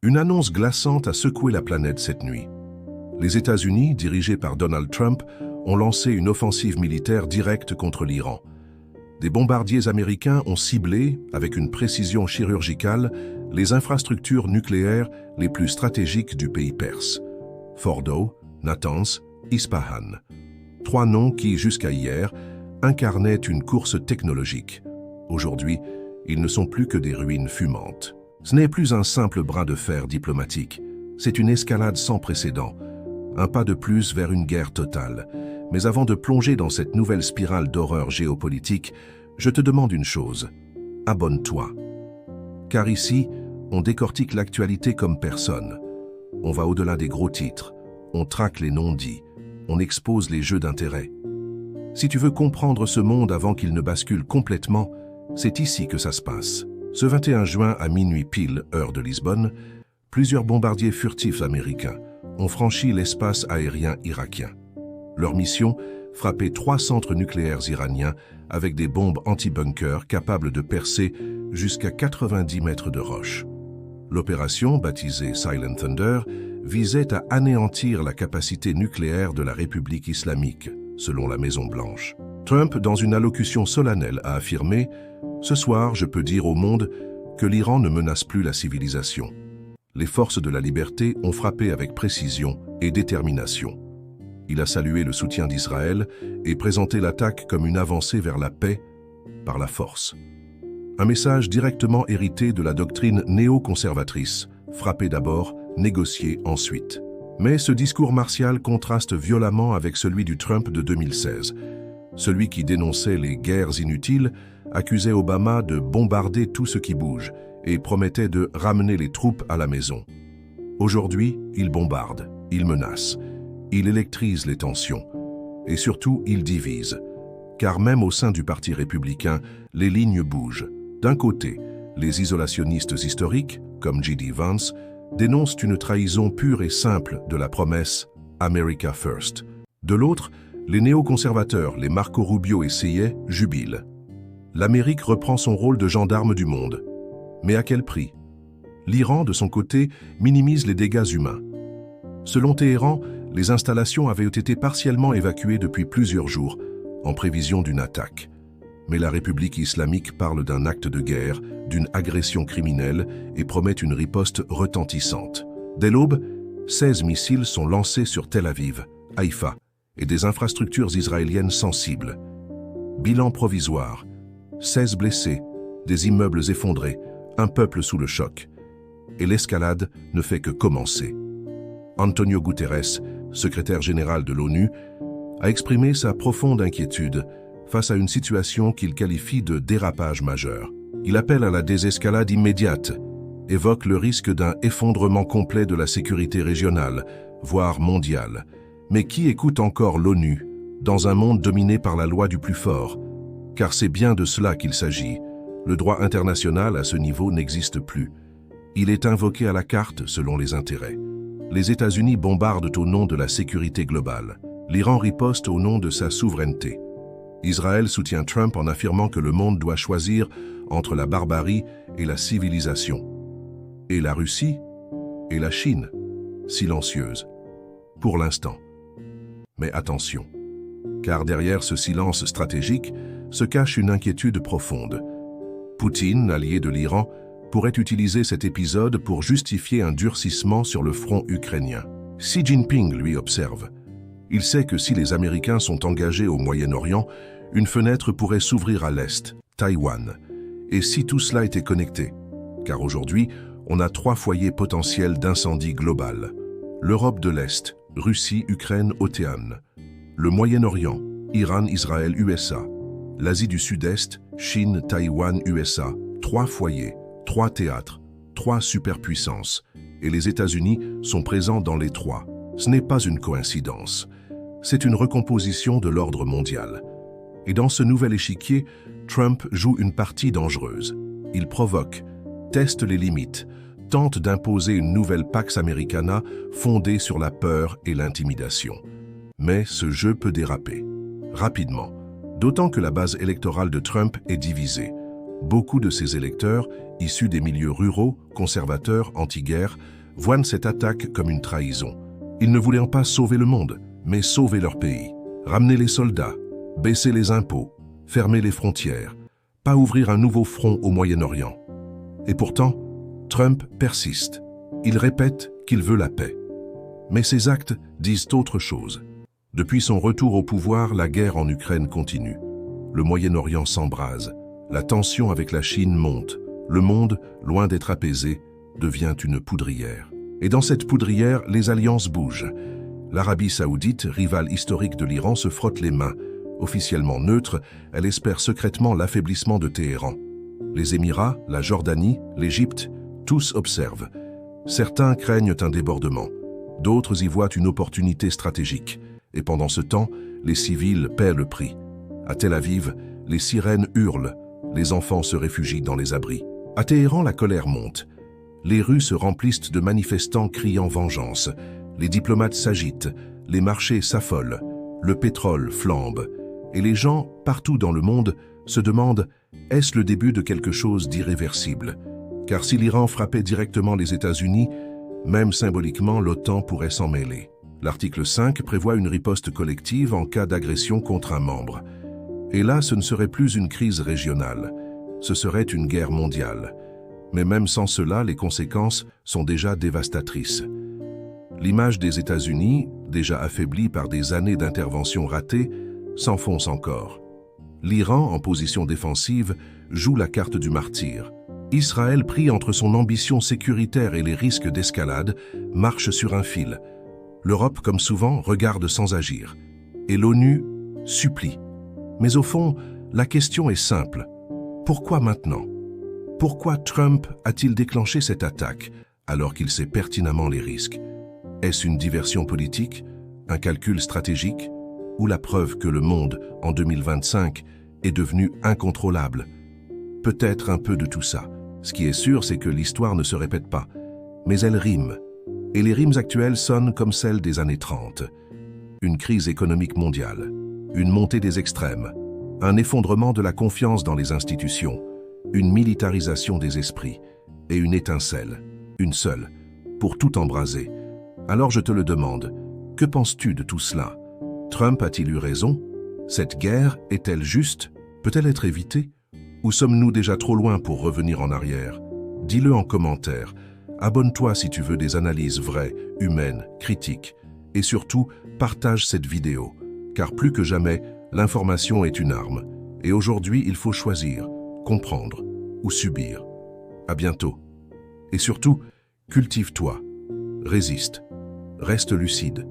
Une annonce glaçante a secoué la planète cette nuit. Les États-Unis, dirigés par Donald Trump, ont lancé une offensive militaire directe contre l'Iran. Des bombardiers américains ont ciblé, avec une précision chirurgicale, les infrastructures nucléaires les plus stratégiques du pays perse. Fordow, Natanz, Ispahan. 3 noms qui, jusqu'à hier, incarnaient une course technologique. Aujourd'hui, ils ne sont plus que des ruines fumantes. Ce n'est plus un simple bras de fer diplomatique, c'est une escalade sans précédent. Un pas de plus vers une guerre totale. Mais avant de plonger dans cette nouvelle spirale d'horreur géopolitique, je te demande une chose. Abonne-toi. Car ici, on décortique l'actualité comme personne. On va au-delà des gros titres. On traque les non-dits. On expose les jeux d'intérêt. Si tu veux comprendre ce monde avant qu'il ne bascule complètement, c'est ici que ça se passe. Ce 21 juin à minuit pile, heure de Lisbonne, plusieurs bombardiers furtifs américains ont franchi l'espace aérien irakien. Leur mission, frapper 3 centres nucléaires iraniens avec des bombes anti-bunker capables de percer jusqu'à 90 mètres de roche. L'opération, baptisée Silent Thunder, visait à anéantir la capacité nucléaire de la République islamique, selon la Maison-Blanche. Trump, dans une allocution solennelle, a affirmé « Ce soir, je peux dire au monde que l'Iran ne menace plus la civilisation. » Les forces de la liberté ont frappé avec précision et détermination. Il a salué le soutien d'Israël et présenté l'attaque comme une avancée vers la paix par la force. Un message directement hérité de la doctrine néoconservatrice, frapper d'abord, négocier ensuite. Mais ce discours martial contraste violemment avec celui du Trump de 2016. Celui qui dénonçait les guerres inutiles accusait Obama de bombarder tout ce qui bouge et promettait de ramener les troupes à la maison. Aujourd'hui, il bombarde, il menace, il électrise les tensions et surtout il divise. Car même au sein du Parti républicain, les lignes bougent. D'un côté, les isolationnistes historiques, comme J.D. Vance, dénoncent une trahison pure et simple de la promesse « America First ». De l'autre, les néoconservateurs, les Marco Rubio et Sayeh, jubilent. L'Amérique reprend son rôle de gendarme du monde. Mais à quel prix? L'Iran, de son côté, minimise les dégâts humains. Selon Téhéran, les installations avaient été partiellement évacuées depuis plusieurs jours, en prévision d'une attaque. Mais la République islamique parle d'un acte de guerre, d'une agression criminelle et promet une riposte retentissante. Dès l'aube, 16 missiles sont lancés sur Tel Aviv, Haïfa et des infrastructures israéliennes sensibles. Bilan provisoire, 16 blessés, des immeubles effondrés, un peuple sous le choc. Et l'escalade ne fait que commencer. Antonio Guterres, secrétaire général de l'ONU, a exprimé sa profonde inquiétude face à une situation qu'il qualifie de dérapage majeur. Il appelle à la désescalade immédiate, évoque le risque d'un effondrement complet de la sécurité régionale, voire mondiale. Mais qui écoute encore l'ONU, dans un monde dominé par la loi du plus fort? Car c'est bien de cela qu'il s'agit. Le droit international à ce niveau n'existe plus. Il est invoqué à la carte selon les intérêts. Les États-Unis bombardent au nom de la sécurité globale. L'Iran riposte au nom de sa souveraineté. Israël soutient Trump en affirmant que le monde doit choisir entre la barbarie et la civilisation. Et la Russie et la Chine, silencieuses. Pour l'instant. Mais attention, car derrière ce silence stratégique se cache une inquiétude profonde. Poutine, allié de l'Iran, pourrait utiliser cet épisode pour justifier un durcissement sur le front ukrainien. Xi Jinping lui observe. Il sait que si les Américains sont engagés au Moyen-Orient, une fenêtre pourrait s'ouvrir à l'Est, Taïwan. Et si tout cela était connecté? Car aujourd'hui, on a 3 foyers potentiels d'incendie global. L'Europe de l'Est, Russie, Ukraine, Océane. Le Moyen-Orient, Iran, Israël, USA. L'Asie du Sud-Est, Chine, Taïwan, USA. 3 foyers, 3 théâtres, 3 superpuissances. Et les États-Unis sont présents dans les 3. Ce n'est pas une coïncidence. C'est une recomposition de l'ordre mondial. Et dans ce nouvel échiquier, Trump joue une partie dangereuse. Il provoque, teste les limites, tente d'imposer une nouvelle Pax Americana fondée sur la peur et l'intimidation. Mais ce jeu peut déraper, rapidement, d'autant que la base électorale de Trump est divisée. Beaucoup de ses électeurs, issus des milieux ruraux, conservateurs, anti-guerre, voient cette attaque comme une trahison. Ils ne voulaient pas sauver le monde, mais sauver leur pays. Ramener les soldats, baisser les impôts, fermer les frontières, pas ouvrir un nouveau front au Moyen-Orient. Et pourtant, Trump persiste. Il répète qu'il veut la paix. Mais ses actes disent autre chose. Depuis son retour au pouvoir, la guerre en Ukraine continue. Le Moyen-Orient s'embrase. La tension avec la Chine monte. Le monde, loin d'être apaisé, devient une poudrière. Et dans cette poudrière, les alliances bougent. L'Arabie saoudite, rivale historique de l'Iran, se frotte les mains. Officiellement neutre, elle espère secrètement l'affaiblissement de Téhéran. Les Émirats, la Jordanie, l'Égypte, tous observent. Certains craignent un débordement. D'autres y voient une opportunité stratégique. Et pendant ce temps, les civils paient le prix. À Tel Aviv, les sirènes hurlent. Les enfants se réfugient dans les abris. À Téhéran, la colère monte. Les rues se remplissent de manifestants criant vengeance. Les diplomates s'agitent, les marchés s'affolent, le pétrole flambe. Et les gens, partout dans le monde, se demandent « est-ce le début de quelque chose d'irréversible ?» Car si l'Iran frappait directement les États-Unis, même symboliquement, l'OTAN pourrait s'en mêler. L'article 5 prévoit une riposte collective en cas d'agression contre un membre. Et là, ce ne serait plus une crise régionale, ce serait une guerre mondiale. Mais même sans cela, les conséquences sont déjà dévastatrices. L'image des États-Unis, déjà affaiblie par des années d'intervention ratées, s'enfonce encore. L'Iran, en position défensive, joue la carte du martyr. Israël, pris entre son ambition sécuritaire et les risques d'escalade, marche sur un fil. L'Europe, comme souvent, regarde sans agir. Et l'ONU supplie. Mais au fond, la question est simple. Pourquoi maintenant ? Pourquoi Trump a-t-il déclenché cette attaque alors qu'il sait pertinemment les risques? Est-ce une diversion politique, un calcul stratégique ou la preuve que le monde, en 2025, est devenu incontrôlable? Peut-être un peu de tout ça. Ce qui est sûr, c'est que l'histoire ne se répète pas, mais elle rime. Et les rimes actuelles sonnent comme celles des années 30. Une crise économique mondiale, une montée des extrêmes, un effondrement de la confiance dans les institutions, une militarisation des esprits et une étincelle, une seule, pour tout embraser. Alors je te le demande, que penses-tu de tout cela? Trump a-t-il eu raison? Cette guerre est-elle juste? Peut-elle être évitée? Ou sommes-nous déjà trop loin pour revenir en arrière? Dis-le en commentaire. Abonne-toi si tu veux des analyses vraies, humaines, critiques. Et surtout, partage cette vidéo. Car plus que jamais, l'information est une arme. Et aujourd'hui, il faut choisir, comprendre ou subir. À bientôt. Et surtout, cultive-toi. Résiste. Reste lucide.